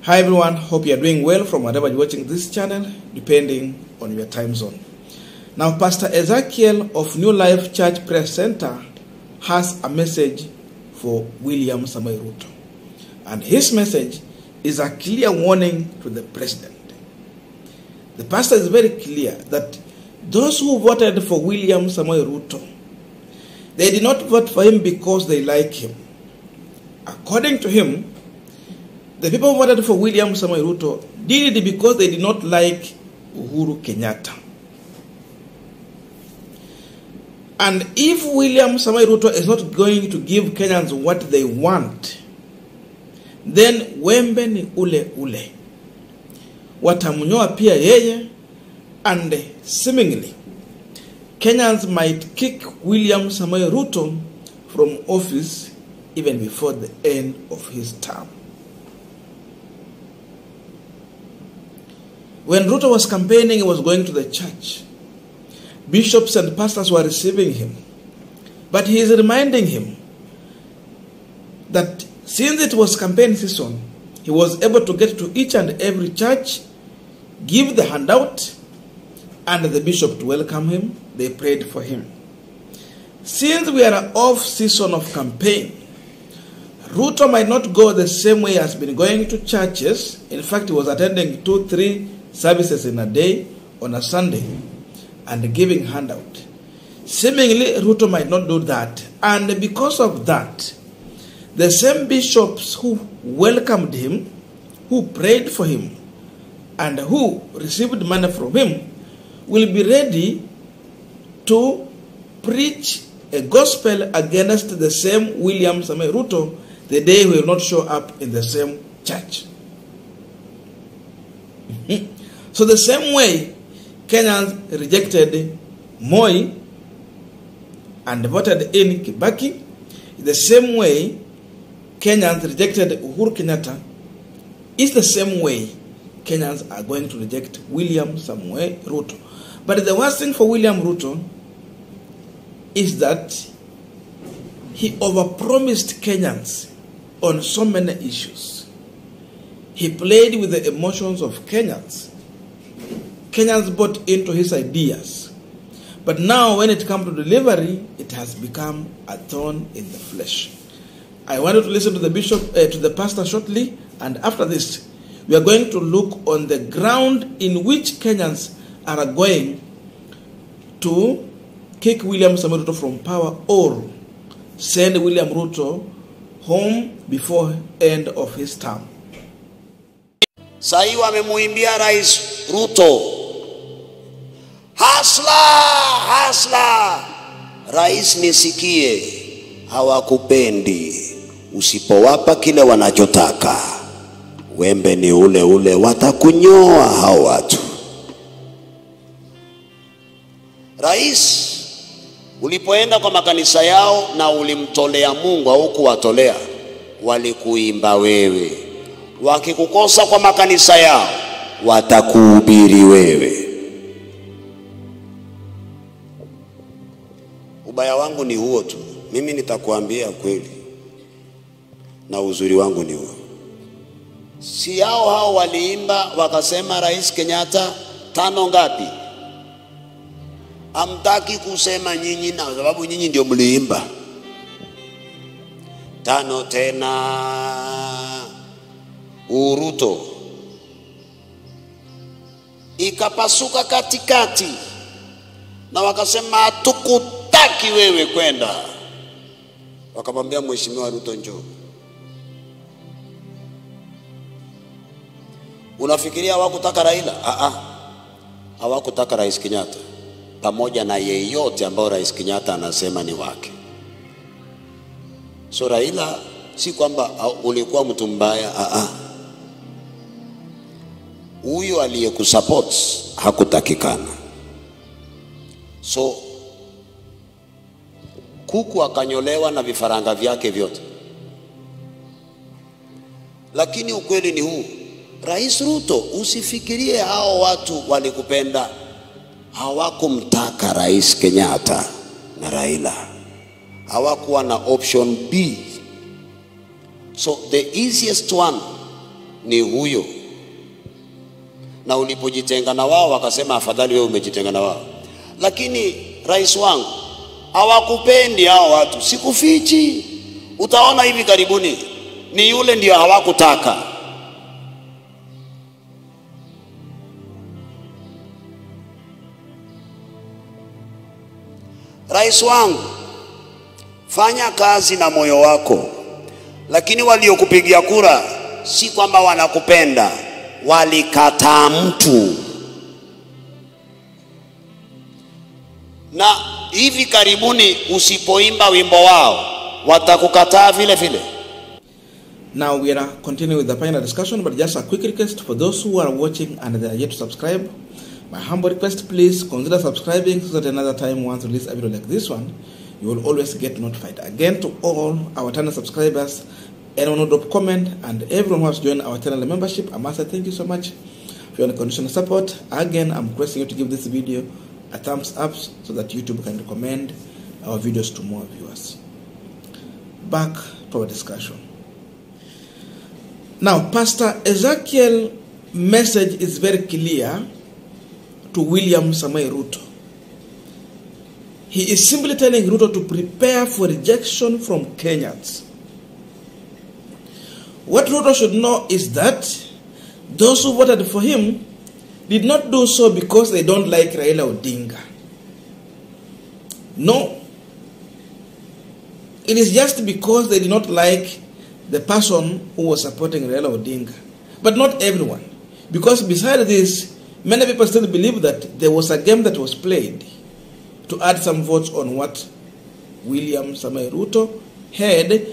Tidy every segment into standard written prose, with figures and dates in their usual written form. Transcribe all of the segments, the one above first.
Hi everyone, hope you are doing well from wherever you're watching this channel, depending on your time zone. Now, Pastor Ezekiel of New Life Church Press Center has a message for William Samoei Ruto. And his message is a clear warning to the president. The pastor is very clear that those who voted for William Samoei Ruto, they did not vote for him because they like him. According to him, the people who voted for William Samoei Ruto did it because they did not like Uhuru Kenyatta. And if William Samoei Ruto is not going to give Kenyans what they want, then wembe ni ule ule. Watamunyoa pia yeye, and seemingly Kenyans might kick William Samoei Ruto from office even before the end of his term. When Ruto was campaigning, he was going to the church. Bishops and pastors were receiving him. But he is reminding him that since it was campaign season, he was able to get to each and every church, give the handout, and the bishop to welcome him. They prayed for him. Since we are off season of campaign, Ruto might not go the same way he has been going to churches. In fact, he was attending 2-3 services in a day on a Sunday and giving handout. Seemingly, Ruto might not do that. And because of that, the same bishops who welcomed him, who prayed for him, and who received money from him will be ready to preach a gospel against the same William Samoei Ruto the day he will not show up in the same church. So the same way Kenyans rejected Moi and voted in Kibaki, the same way Kenyans rejected Uhuru Kenyatta, is the same way Kenyans are going to reject William Samoei Ruto. But the worst thing for William Ruto is that he overpromised Kenyans on so many issues. He played with the emotions of Kenyans. Kenyans bought into his ideas. But now when it comes to delivery, it has become a thorn in the flesh. I wanted to listen to the bishop, to the pastor shortly, and after this, we are going to look on the ground in which Kenyans are going to kick William Samoei Ruto from power or send William Ruto home before end of his term. Sahi wamemuimbia Rais Ruto, hasla hasla, rais nisikie, hawakupendi, usipowapa kile wanachotaka, wembe ni ule ule, watakunyoa hao watu. Rais, ulipoenda kwa makanisa yao na ulimtolea Mungu au kuwatolea, walikuimba wewe. Wakikukosa kwa makanisa yao, watakuhubiri wewe. Ubaya wangu ni huo tu. Mimi nitakuambia kweli. Na uzuri wangu ni huo. Si hao waliimba wakasema Rais Kenyatta 5 ngapi? Amtaki kusema nyinyi na sababu nyinyi ndio mliimba. 5 tena. Ruto ikapasuka katikati na wakasema hatukutaki wewe kwenda. Wakamwambia Mheshimiwa Ruto njoo. Unafikiria hawakutaka Raila? Hawakutaka Rais Kenyatta pamoja na yeyote ambao Rais Kenyatta anasema ni wake. So Raila si kwamba ulikuwa mtu mbaya, huyo aliyekusupport hakutakikana. So kuku akanyolewa na vifaranga vyake vyote. Lakini ukweli ni huu, Rais Ruto, usifikirie hao watu walikupenda. Hawakumtaka Rais Kenyatta na Raila. Hawakuwa na option B. So the easiest one ni huyo, na ulipojitenga na wao wakasema afadhali wewe umejitenga na wao. Lakini rais wangu, hawakupendi hao watu, sikufichi. Utaona hivi karibuni ni yule ndio hawakutaka. Rais wangu, fanya kazi na moyo wako, lakini waliokupigia kura si kwamba wanakupenda, walikataa mtu. Na hivi karibuni usipoimba wimbo wao watakukataa vile vile. Now we are continuing with the final discussion, but just a quick request for those who are watching and they are yet to subscribe. My humble request, please consider subscribing so that another time once release a video like this one, you will always get notified. Again, to all our channel subscribers, anyone who drop comment, and everyone who has joined our channel membership, I must say thank you so much for your unconditional support. Again, I'm requesting you to give this video a thumbs up so that YouTube can recommend our videos to more viewers. Back to our discussion. Now, Pastor Ezekiel's message is very clear to William Samoei Ruto. He is simply telling Ruto to prepare for rejection from Kenyans. What Ruto should know is that those who voted for him did not do so because they don't like Railaodinga. No. It is just because they did not like the person who was supporting Railaodinga. But not everyone. Because besides this, many people still believe that there was a game that was played to add some votes on what William Samoei Ruto had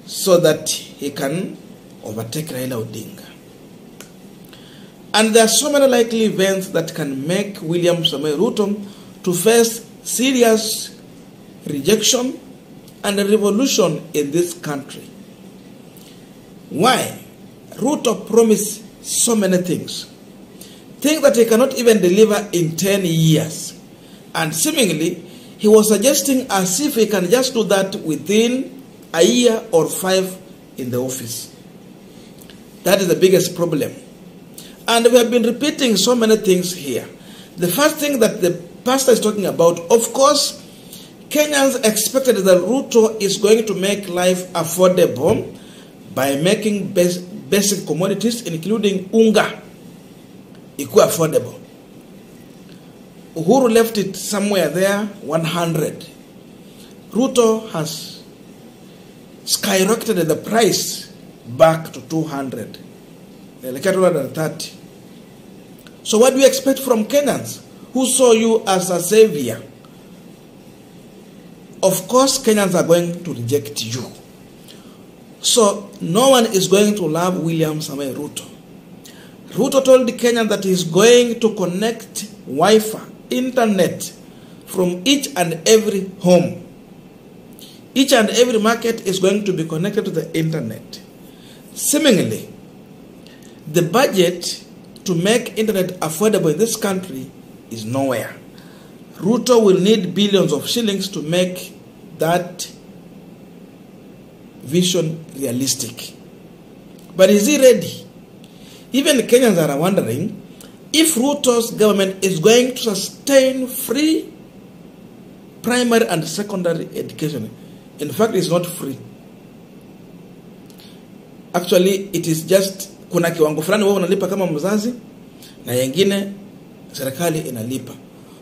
so that he can overtake Railaodinga. And there are so many likely events that can make William Samoei Ruto to face serious rejection and a revolution in this country. Why? Ruto promised so many things. Things that he cannot even deliver in 10 years. And seemingly, he was suggesting as if he can just do that within a year or 5 in the office. That is the biggest problem. And we have been repeating so many things here. The first thing that the pastor is talking about, of course, Kenyans expected that Ruto is going to make life affordable by making basic commodities, including unga, equal affordable. Uhuru left it somewhere there, 100. Ruto has skyrocketed the price back to 200. Like 230. So what do you expect from Kenyans who saw you as a savior? Of course, Kenyans are going to reject you. So no one is going to love William Samoei Ruto. Ruto told the Kenyans that he is going to connect Wi-Fi, internet, from each and every home. Each and every market is going to be connected to the internet. Seemingly, the budget to make internet affordable in this country is nowhere. Ruto will need billions of shillings to make that vision realistic. But is he ready? Even the Kenyans are wondering if Ruto's government is going to sustain free primary and secondary education. In fact, it's not free. Actually, it is just kuna kiwango fulani wewe unalipa kama mzazi na yengine serikali inalipa.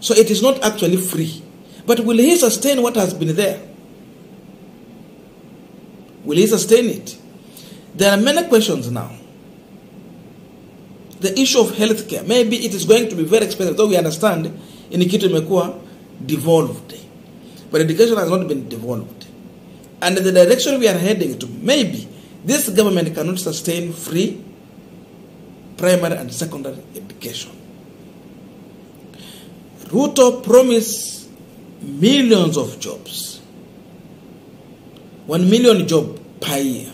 So it is not actually free. But will he sustain what has been there? Will he sustain it? There are many questions now. The issue of healthcare, maybe it is going to be very expensive, though we understand in kitu imekuwa devolved. But education has not been devolved. And the direction we are heading to, maybe this government cannot sustain free primary and secondary education. Ruto promised millions of jobs. 1 million jobs per year.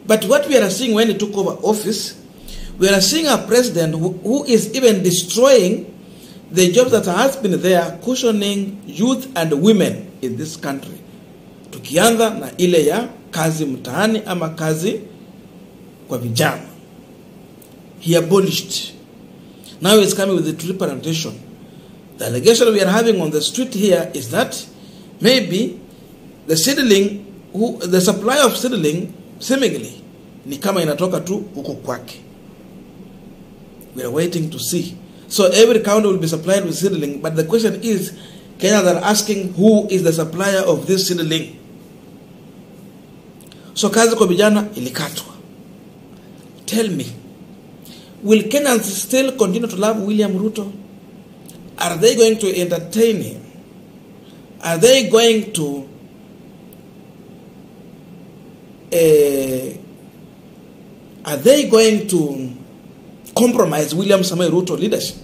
But what we are seeing when he took over office, we are seeing a president who is even destroying the jobs that has been there, cushioning youth and women in this country. Tukianza na ile ya kazi mtaani ama kazi kwa vijana. He abolished. Now he's coming with the true presentation. The allegation we are having on the street here is that maybe the seedling, the supply of seedling, seemingly, ni kama inatoka tu huko kwake. We are waiting to see. So every county will be supplied with seedling, but the question is, Kenyans are asking who is the supplier of this seedling. So kazi kwa vijana ilikatwa. Tell me, will Kenyans still continue to love William Ruto? Are they going to entertain him? Are they going to compromise William Samoei Ruto leadership?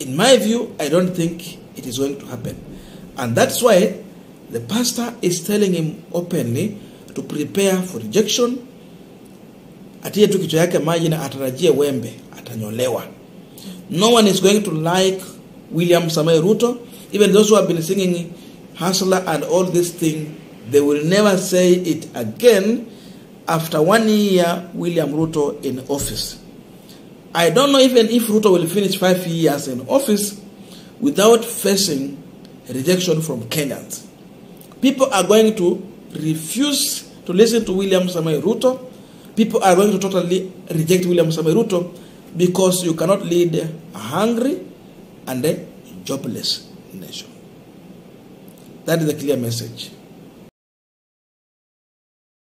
In my view, I don't think it is going to happen. And that's why the pastor is telling him openly to prepare for rejection. Atie tu kichwa yake maji na atarajie wembe, atanyolewa. No one is going to like William Samoei Ruto. Even those who have been singing Hustler and all this thing, they will never say it again after 1 year William Ruto in office. I don't know even if Ruto will finish 5 years in office without facing rejection from Kenyans. People are going to refuse to listen to William Samoei Ruto. People are going to totally reject William Samoei Ruto because you cannot lead a hungry and a jobless nation. That is the clear message.